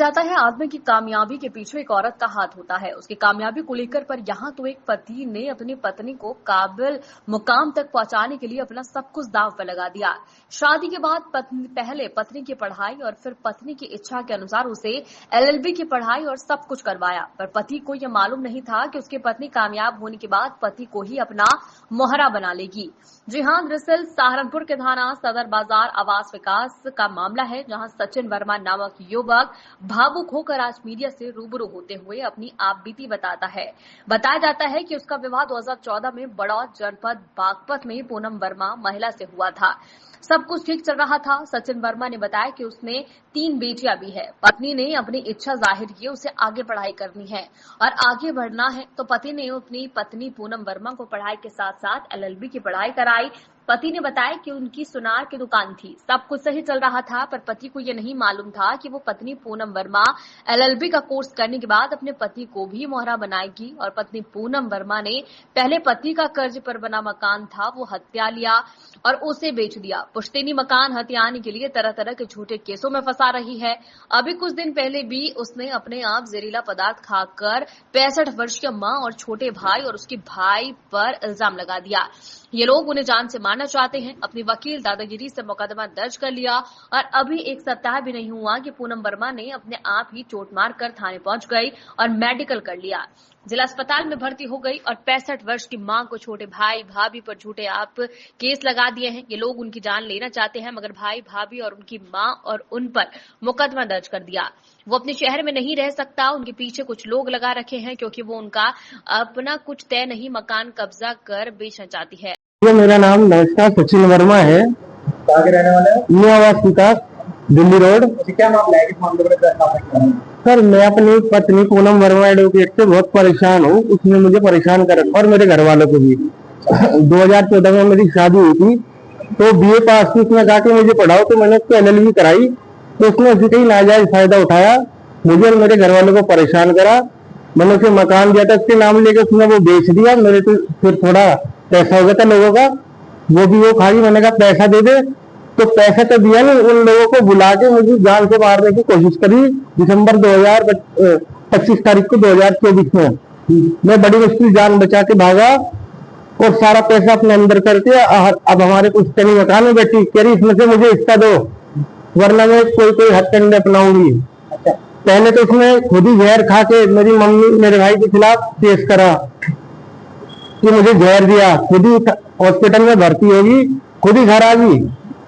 जाता है आदमी की कामयाबी के पीछे एक औरत का हाथ होता है। उसकी कामयाबी को लेकर पर यहाँ तो एक पति ने अपनी पत्नी को काबिल मुकाम तक पहुंचाने के लिए अपना सब कुछ दांव पर लगा दिया। शादी के बाद पहले पत्नी की पढ़ाई और फिर पत्नी की इच्छा के अनुसार उसे एलएलबी की पढ़ाई और सब कुछ करवाया, पर पति को यह मालूम नहीं था कि उसकी पत्नी कामयाब होने के बाद पति को ही अपना मोहरा बना लेगी। जी हां, दरअसल सहारनपुर के थाना सदर बाजार आवास विकास का मामला है, जहां सचिन वर्मा नामक युवक भावुक होकर आज मीडिया से रूबरू होते हुए अपनी आपबीती बताता है। बताया जाता है कि उसका विवाह 2014 में बड़ौद जनपद बागपत में पूनम वर्मा महिला से हुआ था। सब कुछ ठीक चल रहा था। सचिन वर्मा ने बताया कि उसने 3 बेटियां भी है। पत्नी ने अपनी इच्छा जाहिर की उसे आगे पढ़ाई करनी है और आगे बढ़ना है, तो पति ने अपनी पत्नी पूनम वर्मा को पढ़ाई के साथ साथ एलएलबी की पढ़ाई कराई। पति ने बताया कि उनकी सुनार की दुकान थी, सब कुछ सही चल रहा था, पर पति को यह नहीं मालूम था कि वो पत्नी पूनम वर्मा एलएलबी का कोर्स करने के बाद अपने पति को भी मोहरा बनाएगी और पत्नी पूनम वर्मा ने पहले पति का कर्ज पर बना मकान था वो हत्या लिया और उसे बेच दिया। पुश्तैनी मकान हथियाने के लिए तरह तरह के झूठे केसों में फंसा रही है। अभी कुछ दिन पहले भी उसने अपने आप जहरीला पदार्थ खाकर 65 वर्षीय मां और छोटे भाई और उसके भाई पर इल्जाम लगा दिया। ये लोग उन्हें जान से मारना चाहते हैं। अपनी वकील दादागिरी से मुकदमा दर्ज कर लिया और अभी 1 सप्ताह भी नहीं हुआ कि पूनम वर्मा ने अपने आप ही चोट मारकर थाने पहुंच गई और मेडिकल कर लिया। जिला अस्पताल में भर्ती हो गई और 65 वर्ष की मां को छोटे भाई भाभी पर झूठे आप केस लगा दिए हैं। ये लोग उनकी जान लेना चाहते हैं, मगर भाई भाभी और उनकी मां और उन पर मुकदमा दर्ज कर दिया। वो अपने शहर में नहीं रह सकता, उनके पीछे कुछ लोग लगा रखे हैं क्योंकि वो उनका अपना कुछ तय नहीं मकान कब्जा कर बेचना चाहती है। मेरा नाम नमस्कार सचिन वर्मा है। कहाँ के रहने वाले हैं? न्यू आवास विकास दिल्ली रोड। क्या मामला है? किस मामले में? सर, मैं अपनी पत्नी पूनम वर्मा एडवोकेट से बहुत परेशान हूँ। उसने मुझे परेशान कर रखा और मेरे घर वालों को भी। 2014 में मेरी शादी हुई थी, तो बीए पास की उसने कहा कि मुझे पढ़ाओ, तो मैंने उसको एलएलबी कराई। तो उसने उसी का ही नाजायज फायदा उठाया, मुझे और मेरे घर वालों को परेशान करा। मैंने उसे मकान दिया था उसके नाम लेके, उसने वो बेच दिया। मेरे तो फिर थोड़ा पैसा हो गया था लोगों का, वो भी वो खाई। मैंने कहा पैसा दे दे, तो पैसा तो दिया नहीं। उन लोगों को बुला के मुझे जान से मारने की कोशिश करी। दिसंबर 25 तारीख को 2024 में मैं बड़ी मुश्किल जान बचा के भागा और सारा पैसा अपने अंदर करके अब हमारे पुश्तैनी मकान में बैठी कह रही इसमें से मुझे हिस्सा दो, वरना मैं कोई हथकंडे अपनाऊंगी। पहले तो उसने खुद ही जहर खा के मेरी मम्मी मेरे भाई के खिलाफ केस करा कि मुझे जहर दिया। खुद ही हॉस्पिटल में भर्ती होगी, खुद ही घर आ गई।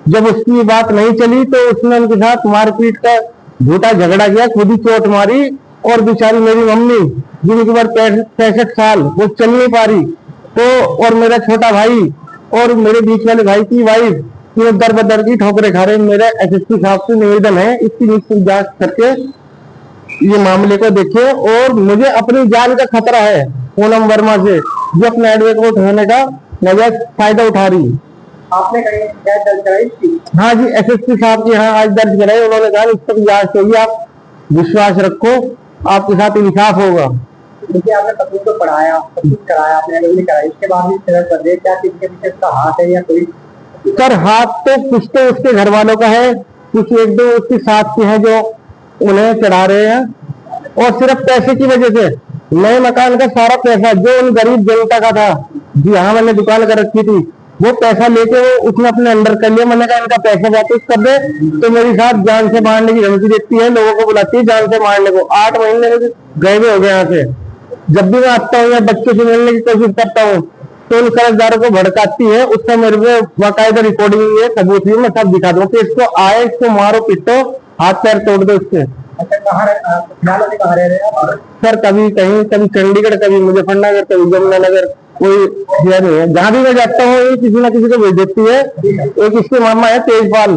जब उसकी बात नहीं चली तो उसने उनके साथ मारपीट का झूठा झगड़ा किया, खुद ही चोट मारी। और बेचारी मेरी मम्मी जिनकी उम्र 65 साल, वो चल नहीं पा रही, तो और मेरा छोटा भाई और मेरे बीच वाले भाई की वाइफ दर बदर की ठोकरें खा रहे। मेरा एसएसपी साहब से निवेदन है इसकी निश्चित जांच करके ये मामले को देखिए। और मुझे अपनी जान का खतरा है पूनम वर्मा से, जो अपने एडवोकेट होने का नाजायज फायदा उठा रही। आपने कहीं शिकायत दर्ज कराई? हाँ जी, एसएसपी साहब के यहाँ आज दर्ज कराई। उन्होंने कहा इस पर जांच होगी, आप विश्वास रखो, आपके साथ इंसाफ होगा। देखिए, आपने पत्नी को पढ़ाया, सब कुछ कराया, आपने एलएलबी कराई, उसके बाद भी कर दिया। क्या किसके पीछे उसका हाथ है या कोई? सर, हाथ तो कुछ तो उसके घर वालों का है, कुछ 1-2 उसके साथ के हैं जो उन्हें चढ़ा रहे हैं। और सिर्फ पैसे की वजह से नए मकान का सारा पैसा जो उन गरीब जनता का था, जी हाँ, मैंने दुकान कर रखी थी, वो पैसा लेके वो उसने अपने अंदर कर लिया। मैंने कहा इनका पैसा वापस कर दे, तो मेरे साथ जान से मारने की धमकी देती है, लोगों को बुलाती है जान से मारने को। 8 महीने गए हुए हो गए यहाँ से। जब भी मैं आता हूँ या बच्चों से मिलने की कोशिश करता हूँ तो उन कर्जदारों को भड़काती है। उसका मेरे को बाकायदा रिकॉर्डिंग है, सबूत भी मैं सब दिखा दूँ कि इसको आए, इसको मारो, पीटो, हाथ पैर तोड़ दो इसके। अच्छा, कहाँ रह रहे हैं? सर, कभी कहीं, कभी चंडीगढ़, कभी मुजफ्फरनगर, कभी यमुनानगर, कोई नहीं है। जहाँ भी मैं जाता हूँ ये किसी ना किसी को भेज देती है। एक इसके मामा है तेजपाल,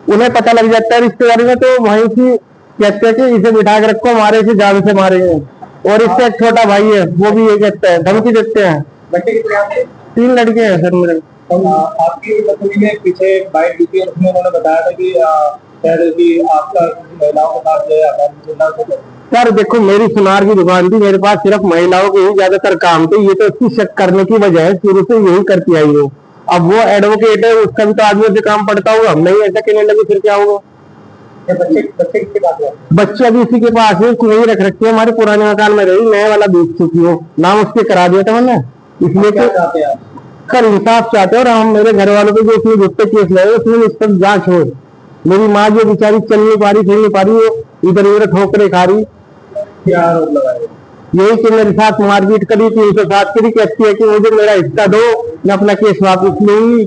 उन्हें पता लग जाता है रिश्तेदारी में, तो वहीं से कहते हैं कि इसे बिठा के रखो, हमारे से जान से मारेंगे। और इससे एक छोटा भाई है, वो भी ये कहता है, धमकी देते हैं। 3 लड़के हैं सर मेरे। आपकी पत्नी ने पीछे बाइट दी थी और उसमें उन्होंने बताया था कि आपका महिलाओं के साथ सर देखो, मेरी सुनार की दुकान थी, मेरे पास सिर्फ महिलाओं के ही ज्यादातर काम थे। ये तो उसकी शक करने की वजह है, शुरू से यही करती आई हो। अब वो एडवोकेट है, उसका भी तो आदमी से काम पड़ता होगा, नहीं ऐसा कहने लगे फिर क्या होगा? बच्चे बच्चे किसके पास है? बच्चे अभी इसी के पास है, उसको वही रख रखी है, हमारे पुराने मकान में रही, नए वाला बेच चुकी हूँ, नाम उसके करा दिया था मैंने, इसलिए क्या कि चाहते हैं आप? कर इंसाफ चाहते हैं। और हम मेरे घर वालों पे जो उसने गुप्त केस लगे उसमें इस पर जांच हो। मेरी माँ जो बेचारी चल नहीं पा रही, फिर नहीं पा रही, वो इधर उधर ठोकरे खा रही। क्या आरोप लगाए? यही कि मेरे साथ मारपीट करी, 307 की कहती है कि मुझे मेरा हिस्सा दो, मैं अपना केस वापस लूंगी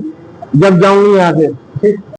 जब जाऊंगी यहाँ से।